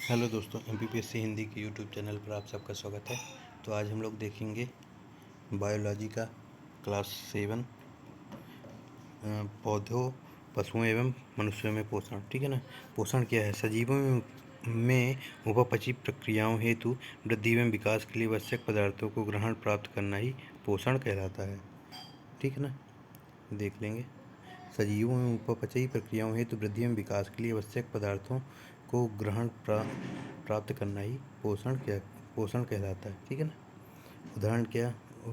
Hello दोस्तों, MPPSC Hindi के YouTube channel पर आप सबका स्वागत है। तो आज हम लोग देखेंगे बायोलॉजी का क्लास 7 पौधों, पशुओं एवं मनुष्यों में पोषण। ठीक है ना। पोषण क्या है? सजीवों में उपापचयी प्रक्रियाओं हेतु वृद्धि एवं विकास के लिए आवश्यक पदार्थों को ग्रहण प्राप्त करना ही पोषण कहलाता है। ठीक है ना, देख लेंगे। सजीवों में उपापचयी प्रक्रियाओं हेतु वृद्धि एवं विकास के लिए आवश्यक पदार्थों को ग्रहण प्राप्त करना ही पोषण कहलाता है। ठीक है ना। उदाहरण क्या?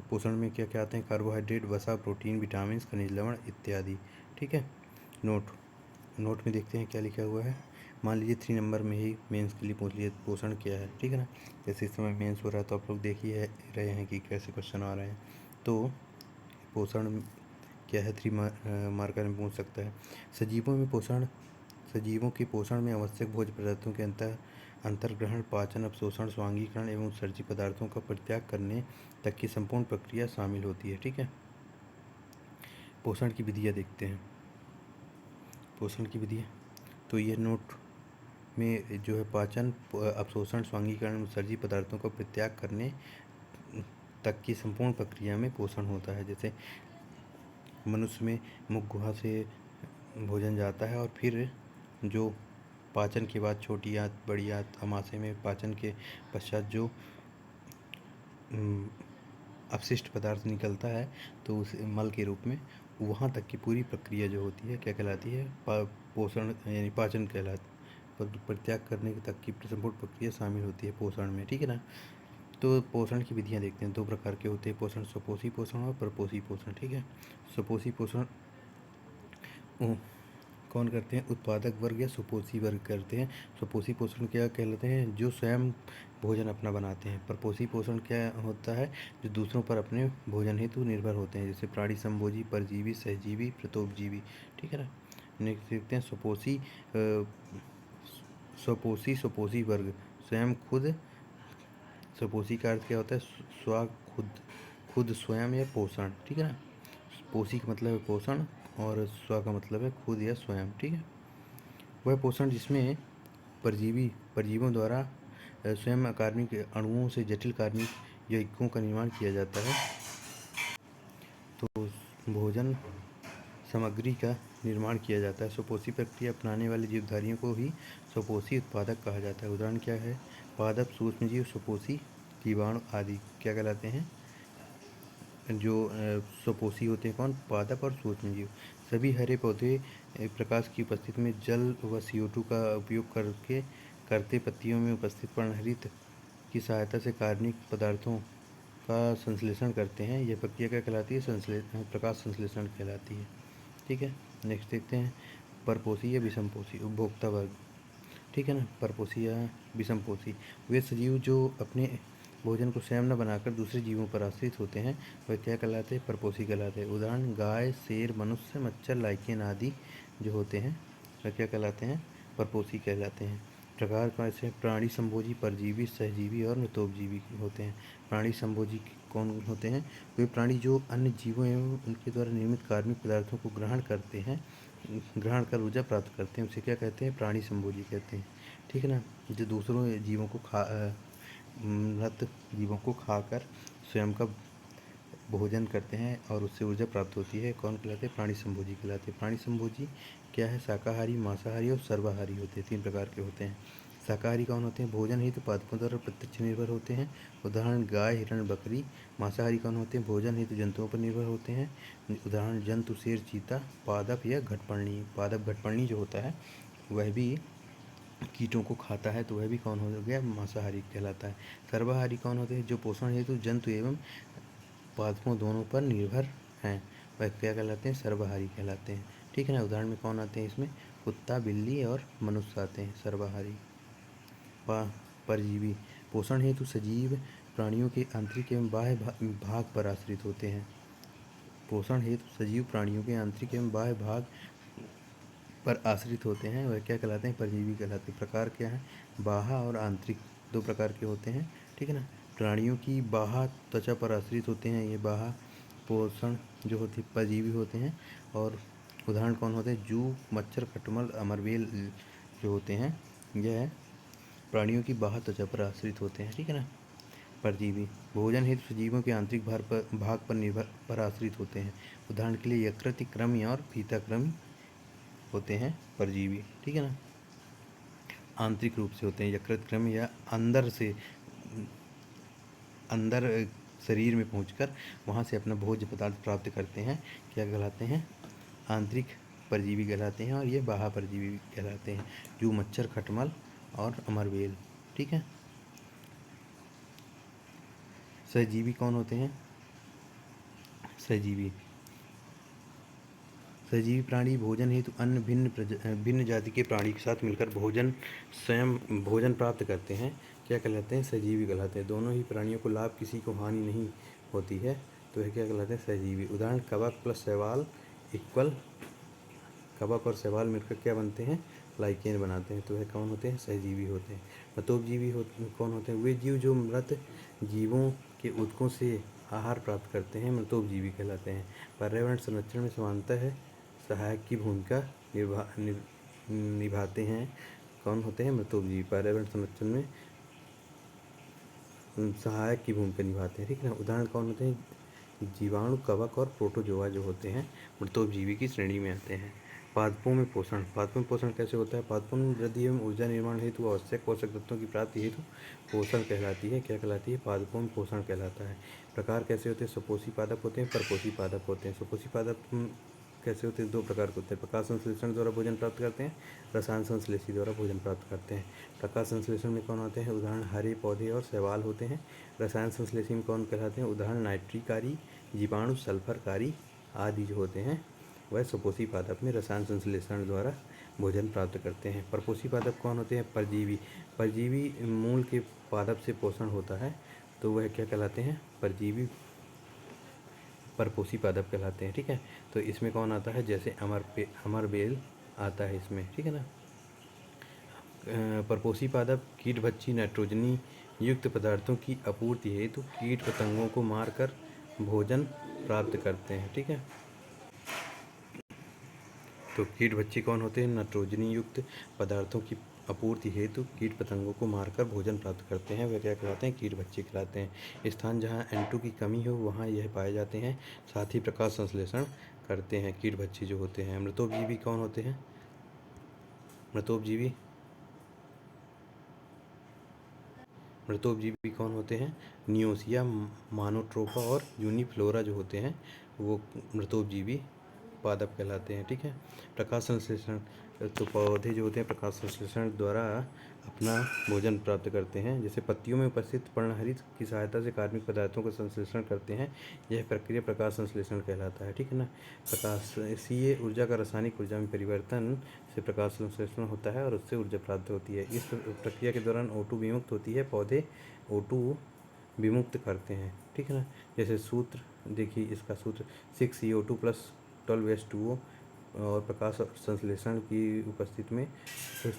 पोषण में क्या क्या आते हैं? कार्बोहाइड्रेट, वसा, प्रोटीन, विटामिन, खनिज लवण इत्यादि। ठीक है। नोट में देखते हैं क्या लिखा हुआ है। मान लीजिए 3 नंबर में ही मेंस के लिए पूछ लिया पोषण क्या है। ठीक है ना। जैसे इस समय मेंस हो रहा है तो आप लोग देख ही रहे हैं कि कैसे क्वेश्चन आ रहे हैं। तो पोषण क्या है? 3 मार्कर में पूछ सकता है। सजीवों के पोषण में आवश्यक भोज्य पदार्थों के अंतर्ग्रहण, पाचन, अवशोषण, स्वांगीकरण एवं उत्सर्जित पदार्थों का परित्याग करने तक की संपूर्ण प्रक्रिया शामिल होती है। ठीक है। पोषण की विधियाँ देखते हैं। पोषण की विधियाँ तो ये नोट में जो है पाचन, अवशोषण, स्वांगीकरण, उत्सर्जित पदार्थों का परित्याग करने तक की संपूर्ण प्रक्रिया में पोषण होता है। जैसे मनुष्य में मुख गुहा से भोजन जाता है और फिर जो पाचन के बाद छोटी आंत, बड़ी आंत, आमाशय में पाचन के पश्चात जो अपशिष्ट पदार्थ निकलता है तो उस मल के रूप में, वहाँ तक की पूरी प्रक्रिया जो होती है क्या कहलाती है? पोषण यानी पाचन कहलाती। परित्याग करने तक की संपूर्ण प्रक्रिया शामिल होती है पोषण में। ठीक है ना। तो पोषण की विधियाँ देखते हैं। 2 प्रकार के होते हैं पोषण: स्वपोषी पोषण और परपोषी पोषण। ठीक है। स्वपोषी पोषण कौन करते हैं? उत्पादक वर्ग या सुपोषी वर्ग करते हैं। स्वपोषी पोषण क्या कहलाते हैं? जो स्वयं भोजन अपना बनाते हैं। परपोषी पोषण क्या होता है? जो दूसरों पर अपने भोजन हेतु निर्भर होते हैं, जैसे प्राणी संभोजी, परजीवी, सहजीवी, प्रतोपजीवी। ठीक है ना। नेक्स्ट देखते हैं स्वपोषी वर्ग स्वयं खुद। स्वपोषी का अर्थ क्या होता है? खुद स्वयं या पोषण। ठीक है ना। पोषी का मतलब है पोषण और स्व का मतलब है खुद या स्वयं। ठीक है। वह पोषण जिसमें परजीवियों द्वारा स्वयं अकार्बनिक अणुओं से जटिल कार्बनिक यौगिकों का निर्माण किया जाता है। तो भोजन सामग्री का निर्माण किया जाता है। स्वपोषी प्रक्रिया अपनाने वाले जीवधारियों को ही स्वपोषी उत्पादक कहा जाता है। उदाहरण क्या है? पादप, सूक्ष्मजीव, स्वपोषी जीवाणु आदि क्या कहलाते हैं? जो स्वपोषी होते हैं कौन? पादप और सूक्ष्मजीव। सभी हरे पौधे प्रकाश की उपस्थिति में जल व CO2 का उपयोग करते पत्तियों में उपस्थित पर्णहरित की सहायता से कार्बनिक पदार्थों का संश्लेषण करते हैं। यह प्रक्रिया क्या कहलाती है? प्रकाश संश्लेषण कहलाती है। ठीक है। नेक्स्ट देखते हैं परपोषी या विषमपोषी उपभोक्ता वर्ग। ठीक है ना। परपोषी या विषमपोषी वे सजीव जो अपने भोजन को स्वयं न बनाकर दूसरे जीवों पर आश्रित होते हैं, वह क्या कहलाते हैं? परपोषी कहलाते हैं। उदाहरण गाय, शेर, मनुष्य, मच्छर, लाइकेन आदि जो होते हैं वह क्या कहलाते हैं? परपोषी कहलाते हैं। प्रकार कैसे? प्राणी संभोजी, परजीवी, सहजीवी और मितोपजीवी होते हैं। प्राणी संभोजी कौन होते हैं? वे प्राणी जो अन्य जीवों एवं उनके द्वारा निर्मित कार्बनिक पदार्थों को ग्रहण कर ऊर्जा प्राप्त करते हैं, उसे क्या कहते हैं? प्राणी संभोजी कहते हैं। ठीक है ना। जो दूसरों जीवों को मृत जीवों को खाकर स्वयं का भोजन करते हैं और उससे ऊर्जा प्राप्त होती है, कौन कहलाते हैं? प्राणी संभोजी कहलाते हैं। प्राणी संभोजी क्या है? शाकाहारी, मांसाहारी और सर्वाहारी होते हैं। 3 प्रकार के होते हैं। शाकाहारी कौन होते हैं? भोजन हेतु पादपों द्वारा प्रत्यक्ष निर्भर होते हैं। उदाहरण गाय, हिरण, बकरी। मांसाहारी कौन होते हैं? भोजन हेतु जंतुओं पर निर्भर होते हैं। उदाहरण जंतु, शेर, चीता। पादप या घटपर्णी। पादप घटपर्णी जो होता है वह भी कीटों को खाता है, तो वह भी कौन हो गया? मांसाहारी कहलाता है। सर्वाहारी कौन होते हैं? जो पोषण हेतु जंतु एवं पादपों दोनों पर निर्भर हैं, वह क्या कहलाते हैं? सर्वाहारी कहलाते हैं। ठीक है ना। उदाहरण में कौन आते हैं इसमें? कुत्ता, बिल्ली और मनुष्य आते हैं सर्वाहारी। परजीवी पोषण हेतु सजीव प्राणियों के आंतरिक एवं बाह्य भाग पर आश्रित होते हैं। पोषण हेतु सजीव प्राणियों के आंतरिक एवं बाह्य भाग पर आश्रित होते हैं, वह क्या कहलाते हैं? परजीवी कहलाते हैं। प्रकार क्या है? बाह्य और आंतरिक 2 प्रकार के होते हैं। ठीक है ना। प्राणियों की बाह्य त्वचा पर आश्रित होते हैं, ये बाह्य पोषण जो होते परजीवी होते हैं। और उदाहरण कौन होते हैं? जूं, मच्छर, खटमल, अमरबेल जो होते हैं, यह प्राणियों की बाह्य त्वचा पर आश्रित होते हैं, ठीक है ना। परजीवी भोजन हेतु सजीवों के आंतरिक भाग पर आश्रित होते हैं। उदाहरण के लिए यकृत कृमि और फीताकृमि होते हैं परजीवी, ठीक है ना। आंतरिक रूप से होते हैं, यकृत कृमि या अंदर शरीर में पहुंचकर वहां से अपना भोज्य पदार्थ प्राप्त करते हैं, क्या कहलाते हैं, आंतरिक परजीवी कहलाते हैं। और ये बाह्य परजीवी कहलाते हैं, जो मच्छर, खटमल और अमरबेल, ठीक है। सहजीवी कौन होते हैं? सहजीवी प्राणी भोजन हेतु अन्य भिन्न जाति के प्राणी के साथ मिलकर स्वयं भोजन प्राप्त करते हैं, क्या कहलाते हैं? सहजीवी कहलाते हैं। दोनों ही प्राणियों को लाभ, किसी को हानि नहीं होती है, तो यह क्या कहलाते हैं? सहजीवी। उदाहरण कवक प्लस शैवाल इक्वल, कवक और शैवाल मिलकर क्या बनते हैं? लाइकेन बनाते हैं, तो वह कौन होते हैं? सहजीवी होते हैं। मतोपजीवी कौन होते हैं? वे जीव जो मृत जीवों के ऊतकों से आहार प्राप्त करते हैं, मृतोपजीवी कहलाते हैं। पर्यावरण संरक्षण में समानतः सहायक की भूमिका निभाते हैं, कौन होते हैं? मृतोपजीवी। पर्यावरण संरक्षण में सहायक की भूमिका निभाते हैं, ठीक है ना। उदाहरण कौन होते हैं? जीवाणु, कवक और प्रोटोजोआ जो होते हैं मृतोपजीवी की श्रेणी में आते हैं। पादपों में पोषण कैसे होता है? पादपों में वृद्धि एवं ऊर्जा निर्माण हेतु आवश्यक पोषक तत्वों की प्राप्ति हेतु पोषण कहलाती है, क्या कहलाती है? पादपों में पोषण कहलाता है। प्रकार कैसे होते हैं? स्वपोषी पादप होते हैं, परपोषी पादप होते हैं। स्वपोषी पादप कैसे होते हैं? दो प्रकार के होते हैं, प्रकाश संश्लेषण द्वारा भोजन प्राप्त करते हैं, रसायन संश्लेषी द्वारा भोजन प्राप्त करते हैं। प्रकाश संश्लेषण में कौन होते हैं? उदाहरण हरे पौधे और शैवाल होते हैं। रसायन संश्लेषी में कौन कहलाते हैं? उदाहरण नाइट्रिकारी, जीवाणु, सल्फरकारी आदि जो होते हैं वह स्वपोषी पादप में रसायन संश्लेषण द्वारा भोजन प्राप्त करते हैं। परपोषी पादप कौन होते हैं? परजीवी मूल के पादप से पोषण होता है, तो वह क्या कहलाते हैं? परजीवी परपोषी पादप कहलाते हैं, ठीक है। तो इसमें कौन आता है? जैसे अमरबेल आता है इसमें, ठीक है ना। परपोषी पादप कीटभक्षी नाइट्रोजनी युक्त पदार्थों की आपूर्ति हेतु कीट पतंगों को मारकर भोजन प्राप्त करते हैं, ठीक है। तो कीटभक्षी कौन होते हैं? नाइट्रोजनी युक्त पदार्थों की आपूर्ति हेतु कीट पतंगों को मारकर भोजन प्राप्त करते हैं, वे क्या कहलाते हैं? कीटभक्षी कहलाते हैं। स्थान जहाँ N2 की कमी हो वहाँ यह पाए जाते हैं, साथ ही प्रकाश संश्लेषण करते हैं कीटभक्षी जो होते हैं। मृतोपजीवी कौन होते हैं? मृतोपजीवी कौन होते हैं? नियोसिया, मानोट्रोपा और यूनिफ्लोरा जो होते हैं वो मृतोपजीवी पादप कहलाते हैं, ठीक है। प्रकाश संश्लेषण, तो पौधे जो होते हैं प्रकाश संश्लेषण द्वारा अपना भोजन प्राप्त करते हैं। जैसे पत्तियों में उपस्थित पर्णहरित की सहायता से कार्बनिक पदार्थों का संश्लेषण करते हैं, यह प्रक्रिया प्रकाश संश्लेषण कहलाता है, ठीक है ना। प्रकाशीय ऊर्जा का रासायनिक ऊर्जा में परिवर्तन से प्रकाश संश्लेषण होता है और उससे ऊर्जा प्राप्त होती है। इस प्रक्रिया के दौरान O2 विमुक्त होती है, पौधे O2 विमुक्त करते हैं, ठीक है ना। जैसे सूत्र देखिए, इसका सूत्र 6CO2 + 12H2O और प्रकाश संश्लेषण की उपस्थिति में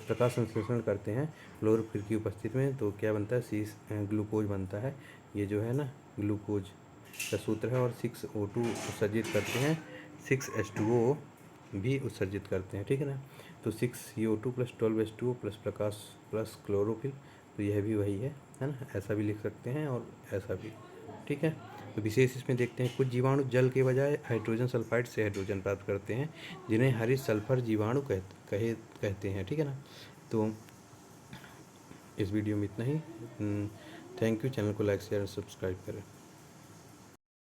प्रकाश संश्लेषण करते हैं क्लोरोफिल की उपस्थिति में, तो क्या बनता है? ग्लूकोज बनता है। ये जो है ना ग्लूकोज का सूत्र है। और 6O2 उत्सर्जित करते हैं, 6H2O भी उत्सर्जित करते हैं, ठीक है ना। तो 6CO2 + 12H2O + प्रकाश + क्लोरोफिल, तो यह भी वही है ना। ऐसा भी लिख सकते हैं और ऐसा भी, ठीक है। तो विशेष इसमें देखते हैं, कुछ जीवाणु जल के बजाय हाइड्रोजन सल्फाइड से हाइड्रोजन प्राप्त करते हैं, जिन्हें हरित सल्फर जीवाणु कहते हैं, ठीक है ना। तो इस वीडियो में इतना ही। Thank you. चैनल को लाइक, शेयर और सब्सक्राइब करें।